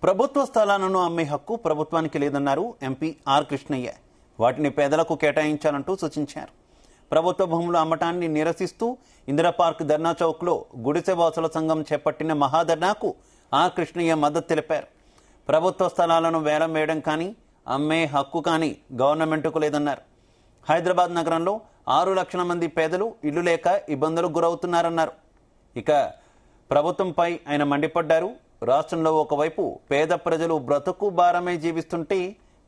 ప్రభుత్వ స్థలాలను అమ్మే హక్కు ప్రభుత్వానికి లేదన్నారు ఎంపీ ఆర్ కృష్ణయ్య. వాటిని పేదలకు కేటాయించాలంటూ సూచించారు. ప్రభుత్వ భూముల అమ్మటాన్ని నిరసిస్తూ ఇందిరా పార్క్ ధర్నా చౌక్లో గుడిసెవాసుల సంఘం చేపట్టిన మహాధర్నాకు ఆర్ కృష్ణయ్య మద్దతు తెలిపారు. ప్రభుత్వ స్థలాలను వేలం వేయడం కానీ అమ్మే హక్కు కానీ గవర్నమెంట్కు లేదన్నారు. హైదరాబాద్ నగరంలో 6 లక్షల మంది పేదలు ఇల్లు లేక ఇబ్బందులకు గురవుతున్నారన్నారు. ఇక ప్రభుత్వంపై ఆయన మండిపడ్డారు. రాష్ట్రంలో ఒకవైపు పేద ప్రజలు బ్రతుకు భారమే జీవిస్తుంటే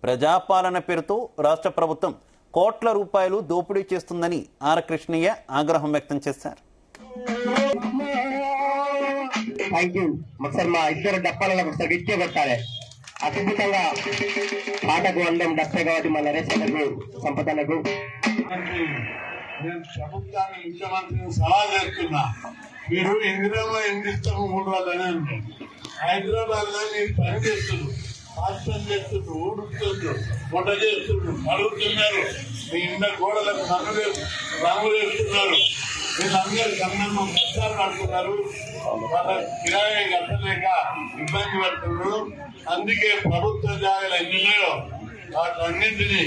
ప్రజాపాలన పేరుతో రాష్ట్ర ప్రభుత్వం కోట్ల రూపాయలు దోపిడీ చేస్తుందని ఆర్ కృష్ణయ్య ఆగ్రహం వ్యక్తం చేశారు. మా ఇద్దరు డప్పాలలో ఒకసారి విద్య కొట్టాలి. అద్భుతంగా పాటకు అందం డప్పే కాబట్టి మన నరేశ్వరకు సంపదలకు నేను ప్రభుత్వాన్ని ముఖ్యమంత్రిని సలహా చేస్తున్నా. మీరు ఇందిరాలో ఎండిస్తాము 3 రోజులనే ఉంది. హైదరాబాద్ లో మీరు పని చేస్తున్నారు, హాస్టల్ చేస్తున్నారు, ఊడుతున్నారు, వంట చేస్తున్నారు, అడుగుతున్నారు. మీ ఇంట గోడలకు రంగులు వేస్తున్నారు. వీళ్ళందరూ కన్నా కష్టాలు పడుతున్నారు. వాళ్ళ కిరాయి కట్టలేక ఇబ్బంది పడుతున్నారు. అందుకే ప్రభుత్వ జాగాలు ఎన్నిన్నాయో వాటన్నింటినీ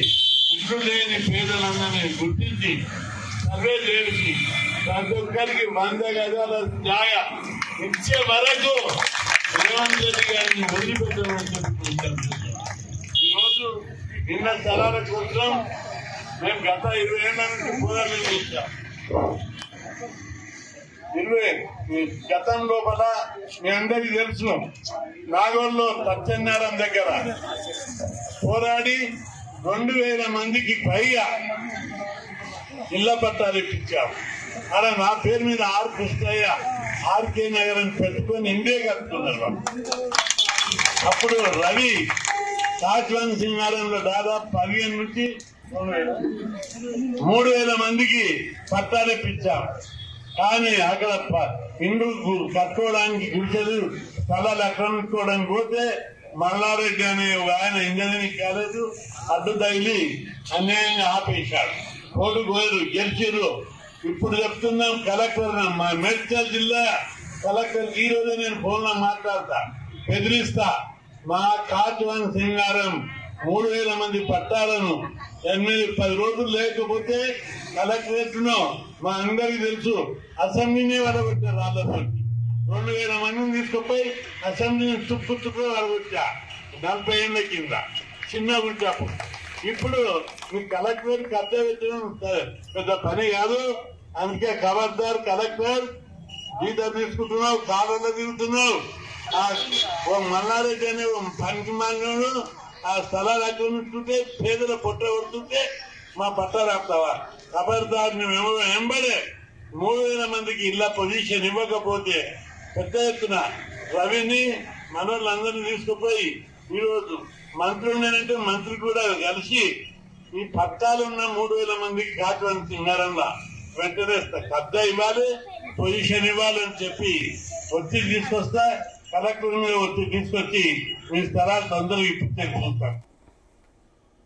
ఇల్లు లేని పేదలందరినీ గుర్తించి సర్వే చేసి ప్రతి ఒక్కరికి 100 గజాల న్యాయ ఇచ్చే వరకు రేవంత్ రెడ్డి గారిని వదిలిపెట్టమని చెప్పుకుంటాం. ఈరోజు నిన్న స్థలాల కోసం మేము గత 20 ఏళ్ల నుంచి పోరాటం చేశాం. గతం లోపల మీ అందరికీ తెలుసు, నాగోల్లో సత్యనారాయణ దగ్గర పోరాడి 2000 మందికి పైగా ఇళ్ల పట్టాలు ఇప్పించాము. అలా నా పేరు మీద ఆర్ కృష్ణయ్య ఆర్కే నగర్ అని పెట్టుకొని ఇండియా కట్టుకున్నారు. అప్పుడు రవి కాశ్వన్ సింగారంలో దాదాపు 15 నుంచి 3000 మందికి పట్టాలు ఇప్పించాం. కానీ అక్కడ ఇండ్లు కట్టుకోవడానికి గుడిసెలు స్థలాలు ఆక్రమించుకోవడానికి పోతే మల్లారెడ్డి అనే ఆయన ఇంజనీరింగ్ కాలేజ్ అడ్డు తగిలి అన్యాయంగా ఆపేశాడు. కోర్టు పోయారు, గెలిచారు. ఇప్పుడు చెప్తున్నాం కలెక్టర్, మా మేడ్చల్ జిల్లా కలెక్టర్ ఈ రోజే నేను ఫోన్లో మాట్లాడతా, బెదిరిస్తా. మా కాశ్వన్ సింగారం 3000 మంది పట్టాలను 8-10 రోజులు లేకపోతే కలెక్టరేట్ లో మా అందరికి తెలుసు అసెంబ్లీనే వడగొట్టారు. రాళ్ళతో 2000 మందిని తీసుకుపోయి అసెంబ్లీని తుప్పు వడగొట్టా 40 ఏళ్ల కింద చిన్న గుంటాపు. ఇప్పుడు మీ కలెక్టర్ కబ్జా పెట్టడం పెద్ద పని కాదు. అందుకే ఖబర్దార్ కలెక్టర్, జీతం తీసుకుంటున్నావు, కాలంలో తిరుగుతున్నావు. ఓ మల్లారెడ్డి అనే పనికి మాన్యుడు ఆ స్థలాలు ఆక్రమిస్తుంటే పేదల పొట్ట కొడుతుంటే మా పట్టాలు ఆపుతావా? ఖబర్దార్ మేము వెంబడే 3000 మందికి ఇళ్ల పొజిషన్ ఇవ్వకపోతే పెద్ద ఎత్తున రవిని మనోళ్ళందరినీ తీసుకుపోయి ఈరోజు మంత్రులు నేనంటే మంత్రి కూడా కలిసి ఈ పట్టాలున్న 3000 మందికి కాశ్వన్ సింగారంలో వెంటనే కబ్జా ఇవ్వాలి, పొజిషన్ ఇవ్వాలని చెప్పి ఒత్తిడి తీసుకొస్తా. కలెక్టర్ మీద ఒత్తిడి తీసుకొచ్చి మీ స్థలాలు తొందరగా ఇప్పించే చూస్తాం.